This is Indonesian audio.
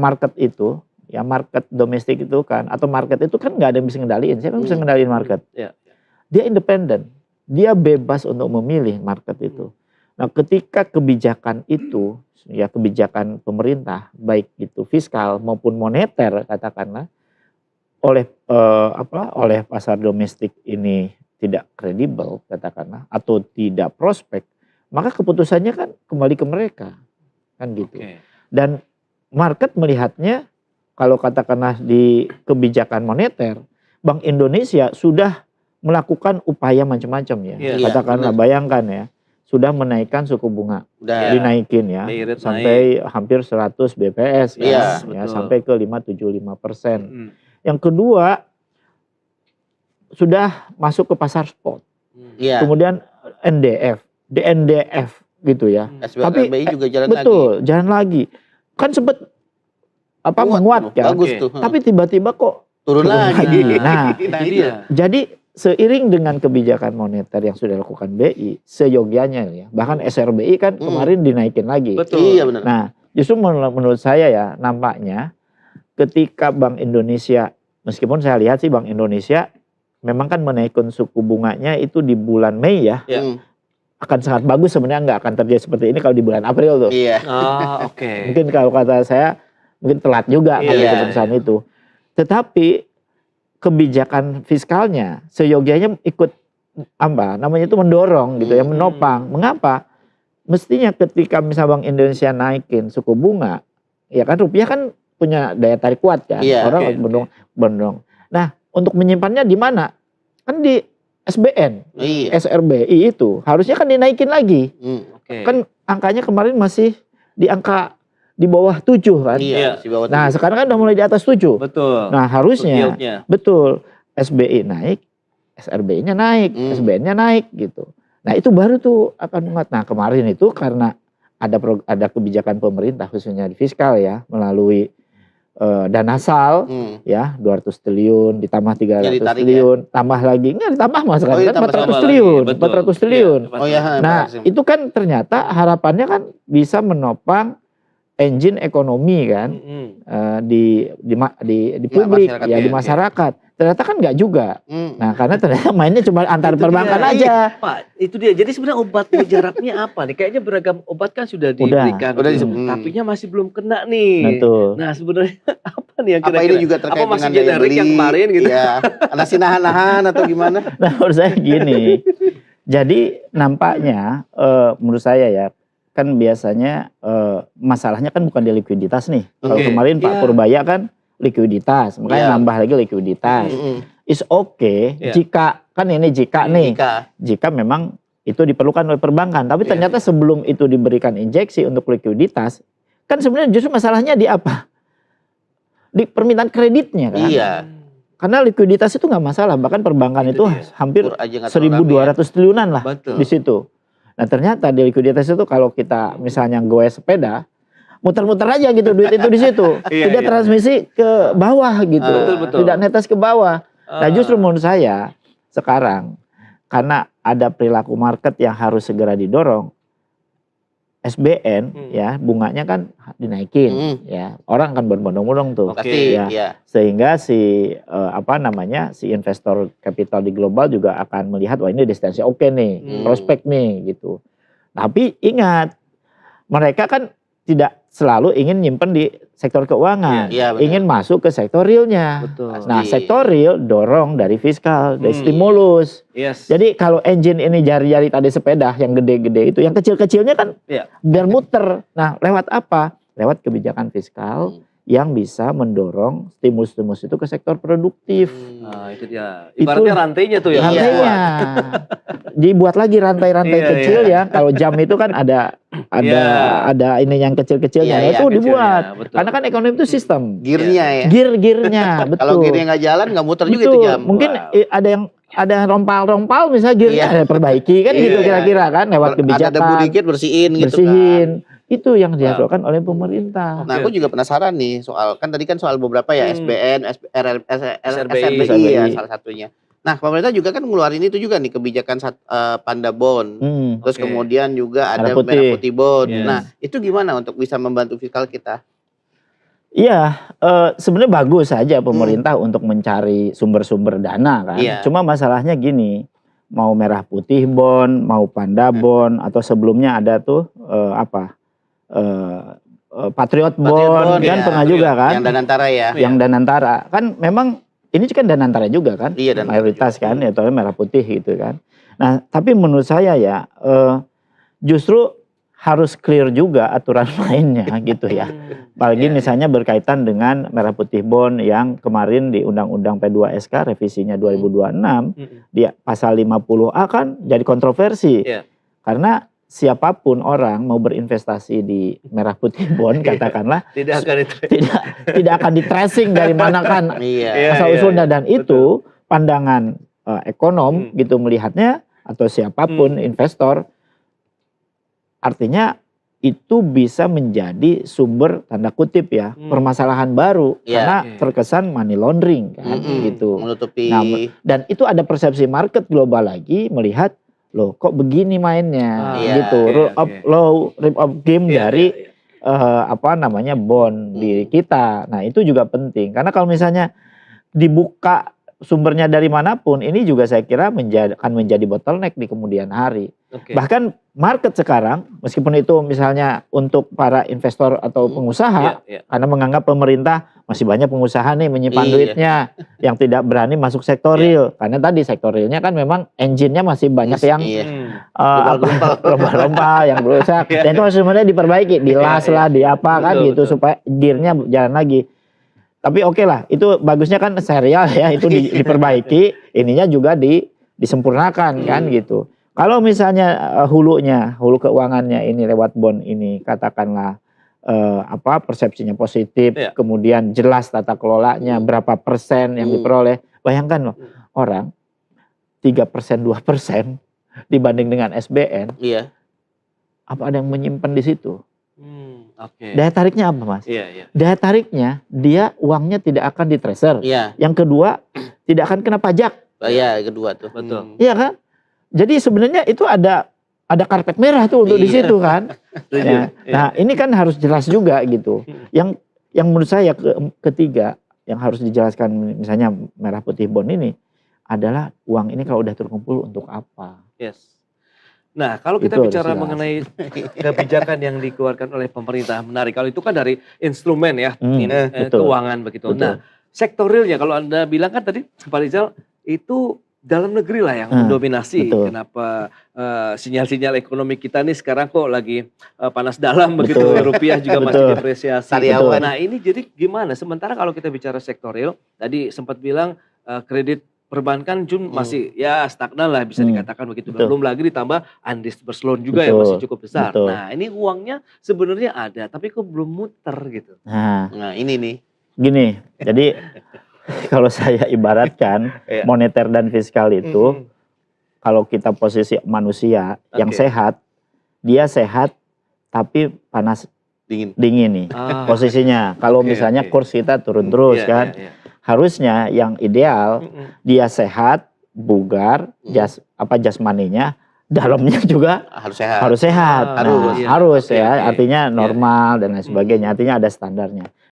market itu, ya market domestik itu kan, atau market itu kan nggak ada yang bisa ngendaliin. Siapa yang bisa ngendaliin market? Dia independen, dia bebas untuk memilih market itu. Nah, ketika kebijakan itu, ya kebijakan pemerintah, baik itu fiskal maupun moneter katakanlah, oleh pasar domestik ini tidak kredibel katakanlah, atau tidak prospek, maka keputusannya kan kembali ke mereka, kan gitu. Dan market melihatnya, kalau katakanlah di kebijakan moneter, Bank Indonesia sudah melakukan upaya macam-macam ya. Katakanlah bayangkan ya, sudah menaikkan suku bunga, dinaikin ya, sampai hampir 100 BPS kan, ya, sampai ke 5,75%. Yang kedua, sudah masuk ke pasar spot. Kemudian DNDF gitu ya. Tapi juga jalan jalan lagi. Kan sempat menguat ya. Tapi tiba-tiba kok turun lagi. Nah, jadi seiring dengan kebijakan moneter yang sudah dilakukan BI, seyogianya ya. Bahkan SRBI kan kemarin dinaikin lagi. Iya benar. Nah, justru menurut saya ya, nampaknya ketika Bank Indonesia, meskipun saya lihat sih Bank Indonesia memang kan menaikkan suku bunganya itu di bulan Mei ya. Akan sangat bagus sebenarnya, nggak akan terjadi seperti ini kalau di bulan April tuh. Mungkin kalau kata saya mungkin telat juga ngambil keputusan itu. Tetapi kebijakan fiskalnya seyogianya ikut namanya itu mendorong gitu ya, menopang. Mengapa? Mestinya ketika misalnya Bank Indonesia naikin suku bunga, ya kan rupiah kan punya daya tarik kuat kan, orang bendong. Nah, untuk menyimpannya di mana? Kan di SBN, SRBI itu harusnya kan dinaikin lagi. Kan angkanya kemarin masih di angka di bawah 7 kan. Nah, sekarang kan udah mulai di atas 7. Nah, harusnya betul SBI naik, SRBI-nya naik, SBN-nya naik gitu. Nah, itu baru tuh akan menguat. Nah, kemarin itu karena ada kebijakan pemerintah khususnya di fiskal ya, melalui dana sal ya 200 triliun ditambah 300 triliun tambah lagi enggak ditambah mas kan 400 triliun 400 triliun. Nah itu kan ternyata harapannya kan bisa menopang engine ekonomi kan di publik ya, di masyarakat. Ternyata kan enggak juga. Nah karena ternyata mainnya cuma antar perbankan aja. Pak, itu dia. Jadi sebenarnya obat mujarabnya apa nih? Kayaknya beragam obat kan sudah diberikan. Tapi masih belum kena nih. Betul. Nah sebenarnya apa nih yang kira-kira? Apa ini juga terkait dengan daya beli yang kemarin gitu? Ya, masih nahan-nahan atau gimana? Nah menurut saya gini. Jadi nampaknya menurut saya ya, kan biasanya masalahnya kan bukan di likuiditas nih. Kalau kemarin Pak Purbaya kan likuiditas, makanya nambah lagi likuiditas. Is okay jika kan ini jika memang itu diperlukan oleh perbankan. Tapi ternyata sebelum itu diberikan injeksi untuk likuiditas, kan sebenarnya justru masalahnya di apa? Di permintaan kreditnya kan. Karena likuiditas itu nggak masalah, bahkan perbankan itu hampir 1.200 triliunan lah di situ. Nah ternyata di likuiditas itu kalau kita misalnya goes sepeda, muter-muter aja gitu duit itu di situ, tidak transmisi ke bawah gitu, tidak netes ke bawah. Nah justru menurut saya sekarang karena ada perilaku market yang harus segera didorong, SBN ya bunganya kan dinaikin ya, orang akan berbondong-bondong tuh, sehingga si si investor capital di global juga akan melihat wah ini destinasi oke nih, prospek nih gitu. Tapi ingat mereka kan tidak selalu ingin nyimpen di sektor keuangan, ingin masuk ke sektor realnya. Nah sektor real dorong dari fiskal, dari stimulus. Jadi kalau engine ini jari-jari tadi sepeda yang gede-gede itu, yang kecil-kecilnya kan biar muter. Nah lewat apa? Lewat kebijakan fiskal yang bisa mendorong stimulus-stimulus itu ke sektor produktif. Nah itu dia. Ibaratnya rantainya tuh ya. Rantainya. Dibuat lagi rantai-rantai kecil ya. Kalau jam itu kan ada ini yang kecil-kecilnya itu dibuat. Karena kan ekonomi itu sistem. Gearnya ya. Gear-gearnya betul. Kalau gearnya nggak jalan nggak muter juga itu jam. Mungkin ada yang rompal-rompal misalnya gearnya perbaiki kan gitu kira-kira kan lewat kebijakan. Ada debu dikit bersihin gitu kan. Itu yang dilakukan oleh pemerintah. Nah, aku juga penasaran nih soal kan tadi kan soal beberapa ya SBN, SRBI ya salah satunya. Nah, pemerintah juga kan ngeluarin itu juga nih kebijakan Panda Bond. Terus kemudian juga ada Merah Putih Bond. Nah, itu gimana untuk bisa membantu fiskal kita? Iya, sebenarnya bagus saja pemerintah untuk mencari sumber-sumber dana kan. Iya. Cuma masalahnya gini, mau merah putih bond, mau panda bond, atau sebelumnya ada tuh Patriot Bond kan ya. pernah juga kan. Yang Danantara ya. Yang Danantara kan memang ini kan Danantara juga kan. Iya, Danantara mayoritas juga. kan, ya merah putih gitu kan. Nah tapi menurut saya ya justru harus clear juga aturan mainnya gitu ya. Apalagi misalnya berkaitan dengan merah putih bond yang kemarin di Undang-Undang P2SK revisinya 2026 di pasal 50A kan jadi kontroversi. Karena siapapun orang mau berinvestasi di merah putih bond katakanlah tidak akan di tracing dari mana kan asal usulnya, dan itu pandangan ekonom gitu melihatnya, atau siapapun investor, artinya itu bisa menjadi sumber tanda kutip ya permasalahan baru karena terkesan money laundering kan gitu. Menutupi. Nah, dan itu ada persepsi market global lagi melihat loh kok begini mainnya gitu. Rule of law, rule of game dari bond di kita. Nah, itu juga penting karena kalau misalnya dibuka sumbernya dari manapun, ini juga saya kira akan menjadi bottleneck di kemudian hari. Bahkan market sekarang, meskipun itu misalnya untuk para investor atau pengusaha, karena menganggap pemerintah masih banyak pengusaha nih menyimpan duitnya yang tidak berani masuk sektor real. Karena tadi sektor realnya kan memang engine-nya masih banyak yang lomba-lomba yang berusak. Dan itu harus sebenarnya diperbaiki, dilas lah, di apa kan gitu supaya gear-nya jalan lagi. Tapi oke lah, itu bagusnya kan serial ya, itu diperbaiki, ininya juga disempurnakan kan gitu. Kalau misalnya hulu keuangannya ini lewat bond ini katakanlah persepsinya positif, kemudian jelas tata kelolanya, berapa persen yang diperoleh. Bayangkan loh, orang 3%, 2% dibanding dengan SBN. Apa ada yang menyimpan di situ? Daya tariknya apa, Mas? Daya tariknya dia uangnya tidak akan di-tracer. Yang kedua, tidak akan kena pajak. Kedua tuh. Betul. Iya kan? Jadi sebenarnya itu ada karpet merah tuh untuk di situ kan. Nah, ini kan harus jelas juga gitu. Yang menurut saya ketiga yang harus dijelaskan misalnya merah putih bond ini adalah uang ini kalau udah terkumpul untuk apa? Nah, kalau kita bicara mengenai kebijakan yang dikeluarkan oleh pemerintah, menarik. Kalau itu kan dari instrumen ya, keuangan begitu. Betul. Nah, sektor realnya kalau Anda bilang kan tadi, Pak Rizal, itu dalam negeri lah yang mendominasi. Kenapa sinyal-sinyal ekonomi kita nih sekarang kok lagi panas dalam begitu, rupiah juga masih depresiasi. Nah, ini jadi gimana? Sementara kalau kita bicara sektor real, tadi sempat bilang kredit perbankan masih ya stagnan lah bisa dikatakan begitu. Belum lagi ditambah undisbursed loan juga yang masih cukup besar. Nah, ini uangnya sebenarnya ada tapi kok belum muter gitu. Nah, ini nih. Gini, jadi kalau saya ibaratkan moneter dan fiskal itu kalau kita posisi manusia yang sehat, dia sehat tapi panas dingin nih posisinya. Kalau misalnya kurs kita turun terus kan. Harusnya yang ideal dia sehat, bugar, jasmaninya, dalamnya juga harus sehat. Harus ya, artinya normal dan lain sebagainya. Artinya ada standarnya.